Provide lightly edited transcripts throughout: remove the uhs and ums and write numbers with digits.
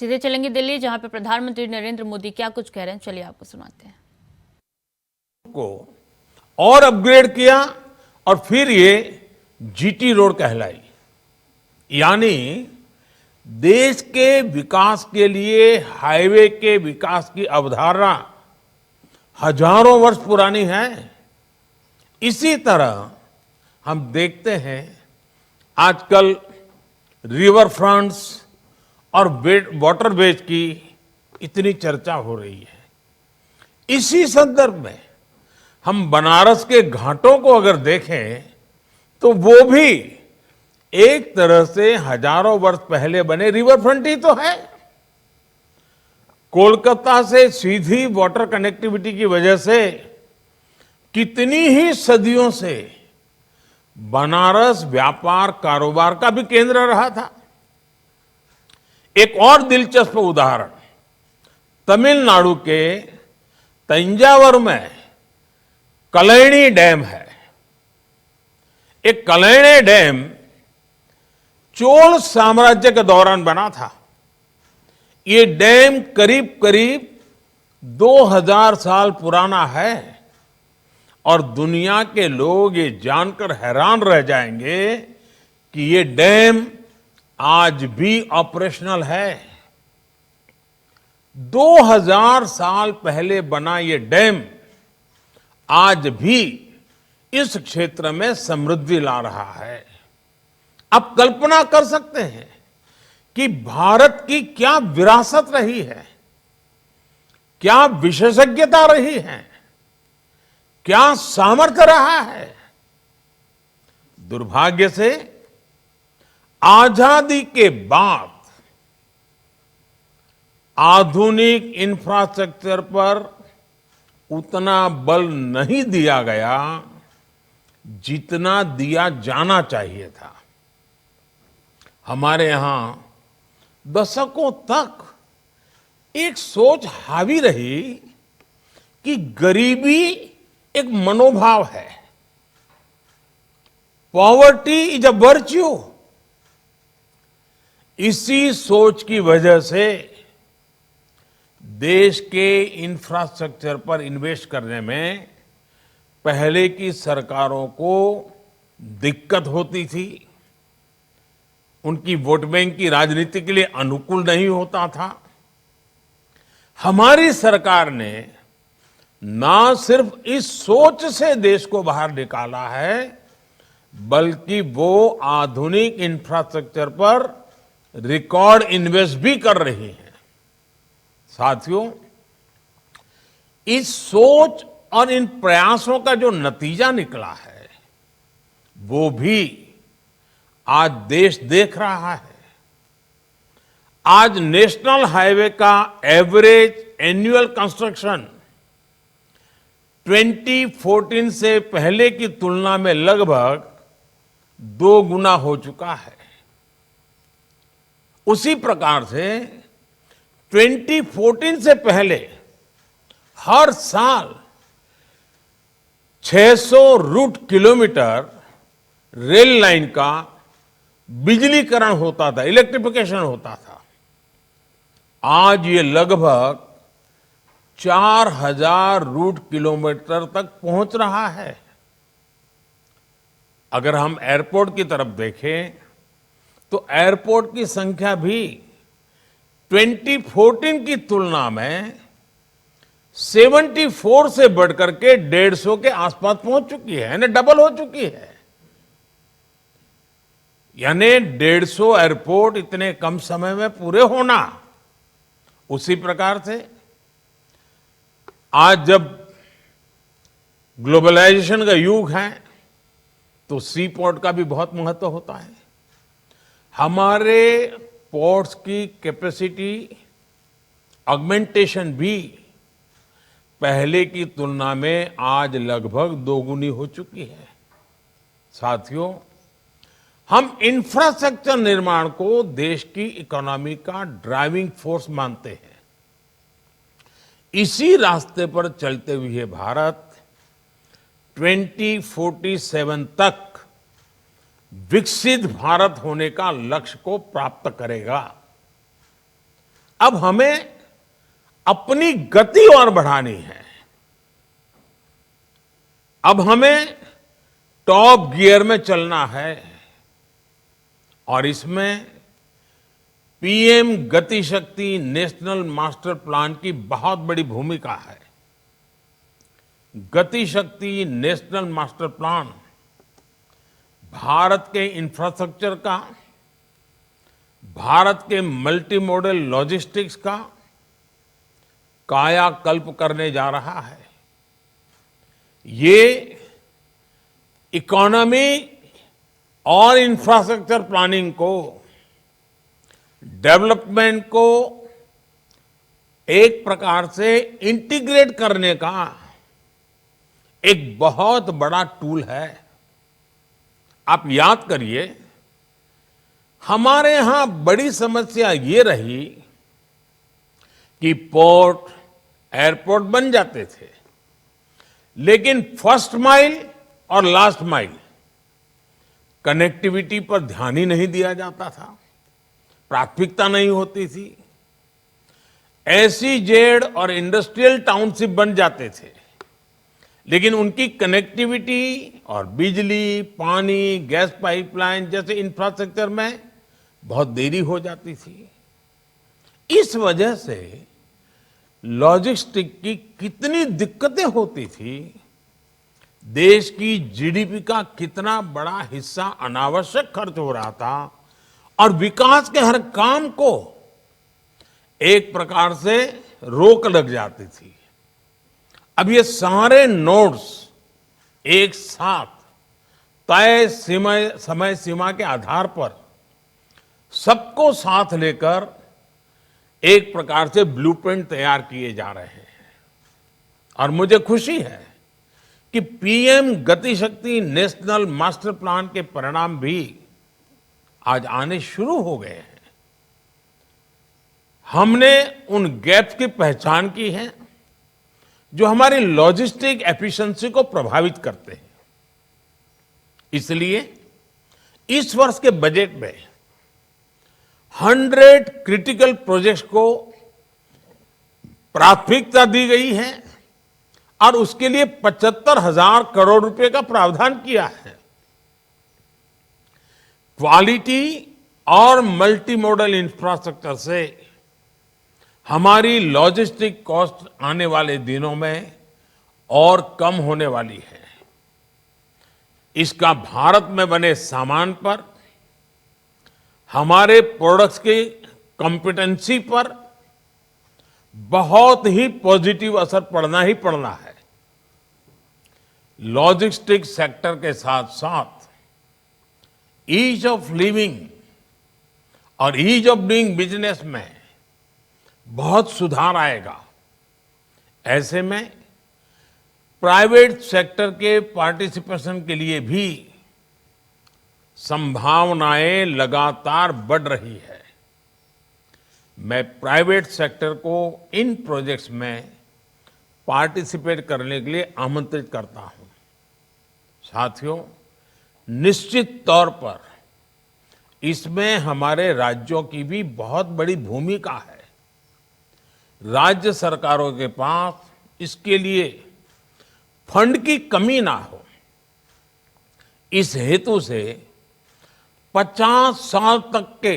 सीधे चलेंगे दिल्ली, जहां पर प्रधानमंत्री नरेंद्र मोदी क्या कुछ कह रहे हैं, चलिए आपको सुनाते हैं। को और अपग्रेड किया और फिर ये जीटी रोड कहलाई। यानी देश के विकास के लिए हाईवे के विकास की अवधारणा हजारों वर्ष पुरानी है। इसी तरह हम देखते हैं आजकल रिवर फ्रंट्स और वाटरवेज की इतनी चर्चा हो रही है। इसी संदर्भ में हम बनारस के घाटों को अगर देखें तो वो भी एक तरह से हजारों वर्ष पहले बने रिवर फ्रंट ही तो है। कोलकाता से सीधी वाटर कनेक्टिविटी की वजह से कितनी ही सदियों से बनारस व्यापार कारोबार का भी केंद्र रहा था। एक और दिलचस्प उदाहरण तमिलनाडु के तंजावर में कलैणी डैम है। एक कलैणी डैम चोल साम्राज्य के दौरान बना था। ये डैम करीब करीब 2000 साल पुराना है और दुनिया के लोग ये जानकर हैरान रह जाएंगे कि ये डैम आज भी ऑपरेशनल है। 2000 साल पहले बना ये डैम आज भी इस क्षेत्र में समृद्धि ला रहा है। आप कल्पना कर सकते हैं कि भारत की क्या विरासत रही है, क्या विशेषज्ञता रही है, क्या सामर्थ्य रहा है। दुर्भाग्य से आजादी के बाद आधुनिक इंफ्रास्ट्रक्चर पर उतना बल नहीं दिया गया जितना दिया जाना चाहिए था। हमारे यहां दशकों तक एक सोच हावी रही कि गरीबी एक मनोभाव है, पॉवर्टी इज अ वर्च्यू। इसी सोच की वजह से देश के इंफ्रास्ट्रक्चर पर इन्वेस्ट करने में पहले की सरकारों को दिक्कत होती थी। उनकी वोट बैंक की राजनीति के लिए अनुकूल नहीं होता था। हमारी सरकार ने ना सिर्फ इस सोच से देश को बाहर निकाला है, बल्कि वो आधुनिक इंफ्रास्ट्रक्चर पर रिकॉर्ड इन्वेस्ट भी कर रही है। साथियों, इस सोच और इन प्रयासों का जो नतीजा निकला है वो भी आज देश देख रहा है। आज नेशनल हाईवे का एवरेज एनुअल कंस्ट्रक्शन 2014 से पहले की तुलना में लगभग 2 गुना हो चुका है। उसी प्रकार से 2014 से पहले हर साल 600 रूट किलोमीटर रेल लाइन का बिजलीकरण होता था, इलेक्ट्रिफिकेशन होता था। आज ये लगभग 4000 रूट किलोमीटर तक पहुंच रहा है। अगर हम एयरपोर्ट की तरफ देखें तो एयरपोर्ट की संख्या भी 2014 की तुलना में 74 से बढ़कर के 150 के आसपास पहुंच चुकी है, यानी डबल हो चुकी है। यानी 150 एयरपोर्ट इतने कम समय में पूरे होना। उसी प्रकार से आज जब ग्लोबलाइजेशन का युग है तो सी पोर्ट का भी बहुत महत्व होता है। हमारे पोर्ट्स की कैपेसिटी ऑगमेंटेशन भी पहले की तुलना में आज लगभग 2 गुनी हो चुकी है। साथियों, हम इंफ्रास्ट्रक्चर निर्माण को देश की इकोनॉमी का ड्राइविंग फोर्स मानते हैं। इसी रास्ते पर चलते हुए भारत 2047 तक विकसित भारत होने का लक्ष्य को प्राप्त करेगा। अब हमें अपनी गति और बढ़ानी है। अब हमें टॉप गियर में चलना है और इसमें पीएम गति शक्ति नेशनल मास्टर प्लान की बहुत बड़ी भूमिका है। गति शक्ति नेशनल मास्टर प्लान भारत के इंफ्रास्ट्रक्चर का, भारत के मल्टी मॉडल लॉजिस्टिक्स का कायाकल्प करने जा रहा है। ये इकोनॉमी और इंफ्रास्ट्रक्चर प्लानिंग को, डेवलपमेंट को एक प्रकार से इंटीग्रेट करने का एक बहुत बड़ा टूल है। आप याद करिए, हमारे यहां बड़ी समस्या ये रही कि पोर्ट, एयरपोर्ट बन जाते थे, लेकिन फर्स्ट माइल और लास्ट माइल कनेक्टिविटी पर ध्यान ही नहीं दिया जाता था, प्राथमिकता नहीं होती थी। एसईजेड और इंडस्ट्रियल टाउनशिप बन जाते थे, लेकिन उनकी कनेक्टिविटी और बिजली, पानी, गैस पाइपलाइन जैसे इंफ्रास्ट्रक्चर में बहुत देरी हो जाती थी। इस वजह से लॉजिस्टिक की कितनी दिक्कतें होती थी, देश की जीडीपी का कितना बड़ा हिस्सा अनावश्यक खर्च हो रहा था और विकास के हर काम को एक प्रकार से रोक लग जाती थी। अब ये सारे नोड्स एक साथ तय समय सीमा के आधार पर सबको साथ लेकर एक प्रकार से ब्लूप्रिंट तैयार किए जा रहे हैं। और मुझे खुशी है कि पीएम गति शक्ति नेशनल मास्टर प्लान के परिणाम भी आज आने शुरू हो गए हैं। हमने उन गैप्स की पहचान की है जो हमारी लॉजिस्टिक एफिशिएंसी को प्रभावित करते हैं। इसलिए इस वर्ष के बजट में 100 क्रिटिकल प्रोजेक्ट्स को प्राथमिकता दी गई है और उसके लिए 75,000 करोड़ रुपए का प्रावधान किया है। क्वालिटी और मल्टी मॉडल इंफ्रास्ट्रक्चर से हमारी लॉजिस्टिक कॉस्ट आने वाले दिनों में और कम होने वाली है। इसका भारत में बने सामान पर, हमारे प्रोडक्ट्स की कॉम्पिटेंसी पर बहुत ही पॉजिटिव असर पड़ना ही पड़ना है। लॉजिस्टिक सेक्टर के साथ साथ ईज ऑफ लिविंग और ईज ऑफ डूइंग बिजनेस में बहुत सुधार आएगा। ऐसे में प्राइवेट सेक्टर के पार्टिसिपेशन के लिए भी संभावनाएं लगातार बढ़ रही है। मैं प्राइवेट सेक्टर को इन प्रोजेक्ट्स में पार्टिसिपेट करने के लिए आमंत्रित करता हूं। साथियों, निश्चित तौर पर इसमें हमारे राज्यों की भी बहुत बड़ी भूमिका है। राज्य सरकारों के पास इसके लिए फंड की कमी ना हो, इस हेतु से 50 साल तक के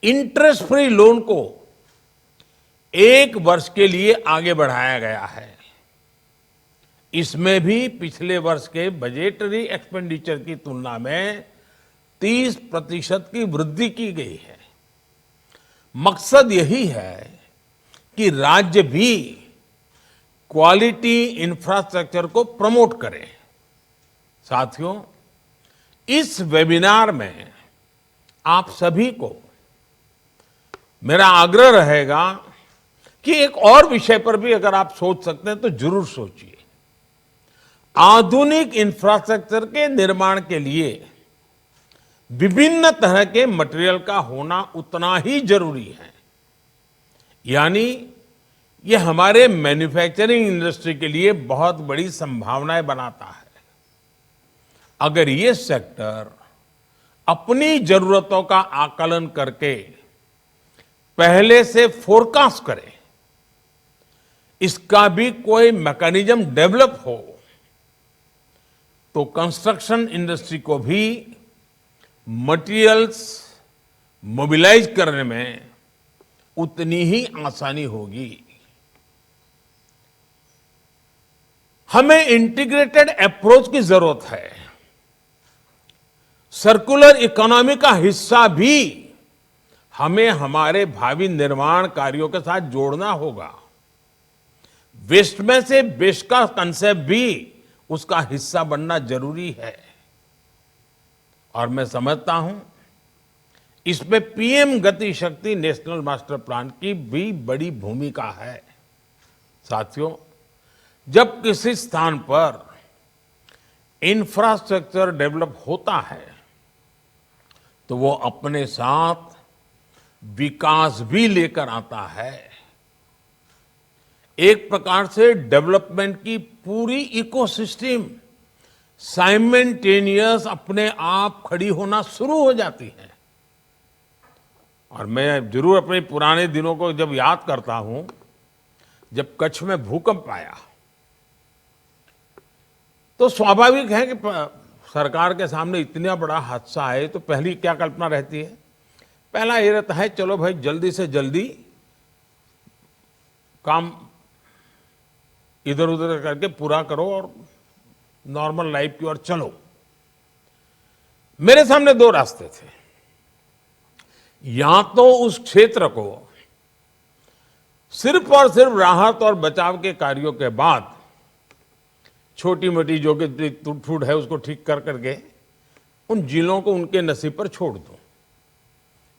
इंटरेस्ट फ्री लोन को 1 वर्ष के लिए आगे बढ़ाया गया है। इसमें भी पिछले वर्ष के बजटरी एक्सपेंडिचर की तुलना में 30% की वृद्धि की गई है। मकसद यही है कि राज्य भी क्वालिटी इंफ्रास्ट्रक्चर को प्रमोट करें। साथियों, इस वेबिनार में आप सभी को मेरा आग्रह रहेगा कि एक और विषय पर भी अगर आप सोच सकते हैं तो जरूर सोचिए। आधुनिक इंफ्रास्ट्रक्चर के निर्माण के लिए विभिन्न तरह के मटेरियल का होना उतना ही जरूरी है। यानी ये हमारे मैन्युफैक्चरिंग इंडस्ट्री के लिए बहुत बड़ी संभावनाएं बनाता है। अगर ये सेक्टर अपनी जरूरतों का आकलन करके पहले से फोरकास्ट करे, इसका भी कोई मैकेनिज्म डेवलप हो, तो कंस्ट्रक्शन इंडस्ट्री को भी मटेरियल्स मोबिलाइज करने में उतनी ही आसानी होगी। हमें इंटीग्रेटेड अप्रोच की जरूरत है। सर्कुलर इकोनॉमी का हिस्सा भी हमें हमारे भावी निर्माण कार्यों के साथ जोड़ना होगा। वेस्ट में से बेस्ट का कंसेप्ट भी उसका हिस्सा बनना जरूरी है। और मैं समझता हूं इसमें पीएम गति शक्ति नेशनल मास्टर प्लान की भी बड़ी भूमिका है। साथियों, जब किसी स्थान पर इंफ्रास्ट्रक्चर डेवलप होता है तो वो अपने साथ विकास भी लेकर आता है। एक प्रकार से डेवलपमेंट की पूरी इकोसिस्टम साइमल्टेनियस अपने आप खड़ी होना शुरू हो जाती है। और मैं जरूर अपने पुराने दिनों को जब याद करता हूं, जब कच्छ में भूकंप आया तो स्वाभाविक है कि सरकार के सामने इतना बड़ा हादसा आए तो पहली क्या कल्पना रहती है? पहला ये रहता है, चलो भाई जल्दी से जल्दी काम इधर उधर करके पूरा करो और नॉर्मल लाइफ की ओर चलो। मेरे सामने दो रास्ते थे। या तो उस क्षेत्र को सिर्फ और सिर्फ राहत और बचाव के कार्यों के बाद छोटी मोटी जो कि टूट फूट है उसको ठीक कर करके उन जिलों को उनके नसीब पर छोड़ दूं,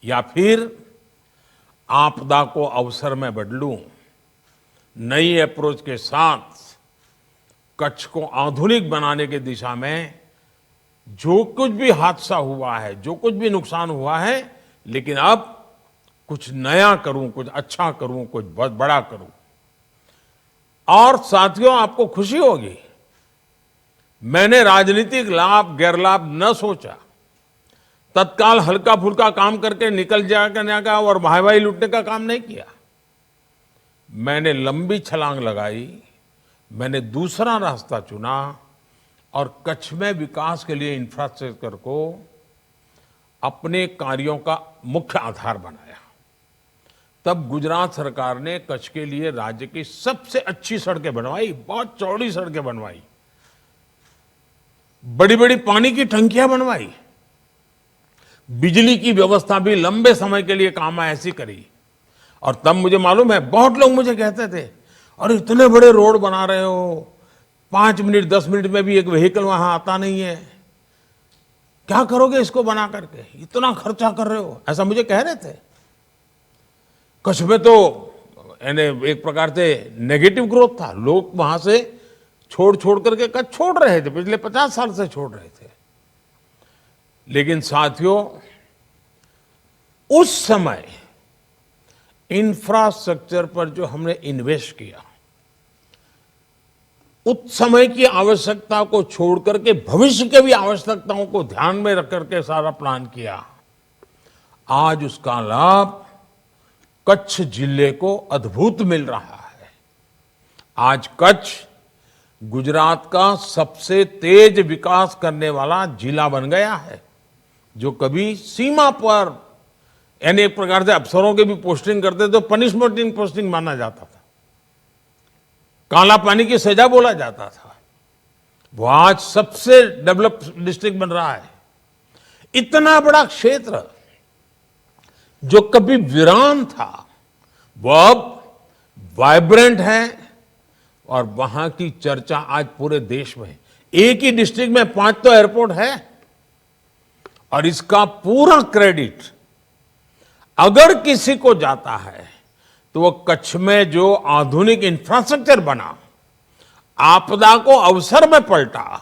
या फिर आपदा को अवसर में बदलूं, नई अप्रोच के साथ कच्छ को आधुनिक बनाने की दिशा में जो कुछ भी हादसा हुआ है, जो कुछ भी नुकसान हुआ है, लेकिन अब कुछ नया करूं, कुछ अच्छा करूं, कुछ बहुत बड़ा करूं। और साथियों, आपको खुशी होगी, मैंने राजनीतिक लाभ गैर लाभ न सोचा। तत्काल हल्का फुल्का काम करके निकल जाने का और भाई लूटने का काम नहीं किया। मैंने लंबी छलांग लगाई, मैंने दूसरा रास्ता चुना और कच्छ में विकास के लिए इंफ्रास्ट्रक्चर को अपने कार्यों का मुख्य आधार बनाया। तब गुजरात सरकार ने कच्छ के लिए राज्य की सबसे अच्छी सड़कें बनवाई, बहुत चौड़ी सड़कें बनवाई, बड़ी बड़ी पानी की टंकियां बनवाई, बिजली की व्यवस्था भी लंबे समय के लिए काम आए ऐसी करी। और तब मुझे मालूम है, बहुत लोग मुझे कहते थे, अरे इतने बड़े रोड बना रहे हो, 5 मिनट 10 मिनट में भी एक व्हीकल वहां आता नहीं है, क्या करोगे इसको बना करके, इतना खर्चा कर रहे हो, ऐसा मुझे कह रहे थे। कच्छ में तो एक प्रकार से नेगेटिव ग्रोथ था, लोग वहां से छोड़ करके कच्छ छोड़ रहे थे, पिछले 50 साल से छोड़ रहे थे। लेकिन साथियों, उस समय इंफ्रास्ट्रक्चर पर जो हमने इन्वेस्ट किया, उस समय की आवश्यकता को छोड़ करके भविष्य के भी आवश्यकताओं को ध्यान में रख करके सारा प्लान किया, आज उसका लाभ कच्छ जिले को अद्भुत मिल रहा है। आज कच्छ गुजरात का सबसे तेज विकास करने वाला जिला बन गया है, जो कभी सीमा पर यानी एक प्रकार से अफसरों के भी पोस्टिंग करते तो पनिशमेंट पोस्टिंग माना जाता था, काला पानी की सजा बोला जाता था, वो आज सबसे डेवलप डिस्ट्रिक्ट बन रहा है। इतना बड़ा क्षेत्र जो कभी वीरान था वो अब वाइब्रेंट है और वहां की चर्चा आज पूरे देश में। एक ही डिस्ट्रिक्ट में 5 तो एयरपोर्ट है और इसका पूरा क्रेडिट अगर किसी को जाता है तो वो कच्छ में जो आधुनिक इंफ्रास्ट्रक्चर बना, आपदा को अवसर में पलटा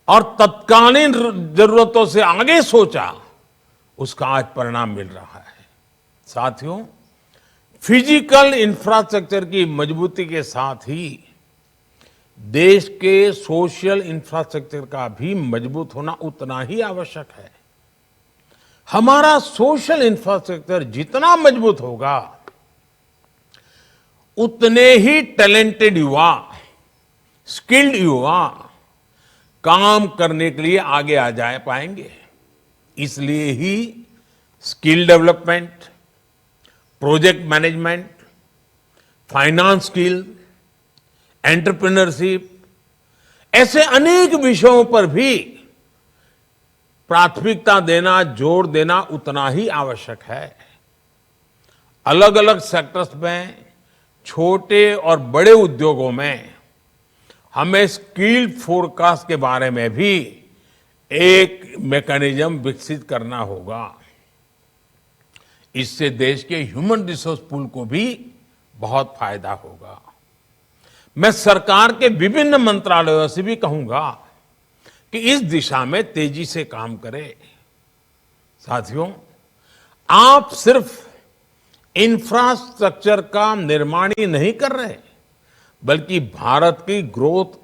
और तत्कालीन जरूरतों से आगे सोचा, उसका आज परिणाम मिल रहा है। साथियों, फिजिकल इंफ्रास्ट्रक्चर की मजबूती के साथ ही देश के सोशल इंफ्रास्ट्रक्चर का भी मजबूत होना उतना ही आवश्यक है। हमारा सोशल इंफ्रास्ट्रक्चर जितना मजबूत होगा, उतने ही टैलेंटेड युवा, स्किल्ड युवा काम करने के लिए आगे आ जा पाएंगे। इसलिए ही skill development, project management, finance skill, entrepreneurship, ऐसे अनेक विषयों पर भी प्राथमिकता देना, जोर देना उतना ही आवश्यक है। अलग अलग सेक्टर्स में, छोटे और बड़े उद्योगों में हमें स्किल फोरकास्ट के बारे में भी एक मैकेनिज्म विकसित करना होगा। इससे देश के ह्यूमन रिसोर्स पूल को भी बहुत फायदा होगा। मैं सरकार के विभिन्न मंत्रालयों से भी कहूंगा कि इस दिशा में तेजी से काम करें। साथियों, आप सिर्फ इंफ्रास्ट्रक्चर का निर्माण ही नहीं कर रहे, बल्कि भारत की ग्रोथ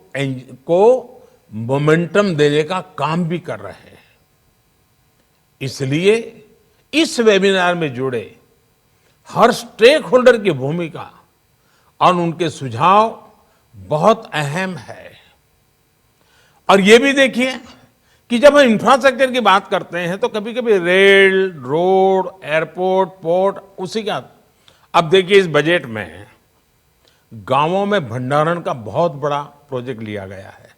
को मोमेंटम देने का काम भी कर रहे हैं। इसलिए इस वेबिनार में जुड़े हर स्टेक होल्डर की भूमिका और उनके सुझाव बहुत अहम है। और ये भी देखिए कि जब हम इंफ्रास्ट्रक्चर की बात करते हैं तो कभी कभी रेल, रोड, एयरपोर्ट, पोर्ट, उसी का। अब देखिए इस बजट में गांवों में भंडारण का बहुत बड़ा प्रोजेक्ट लिया गया है।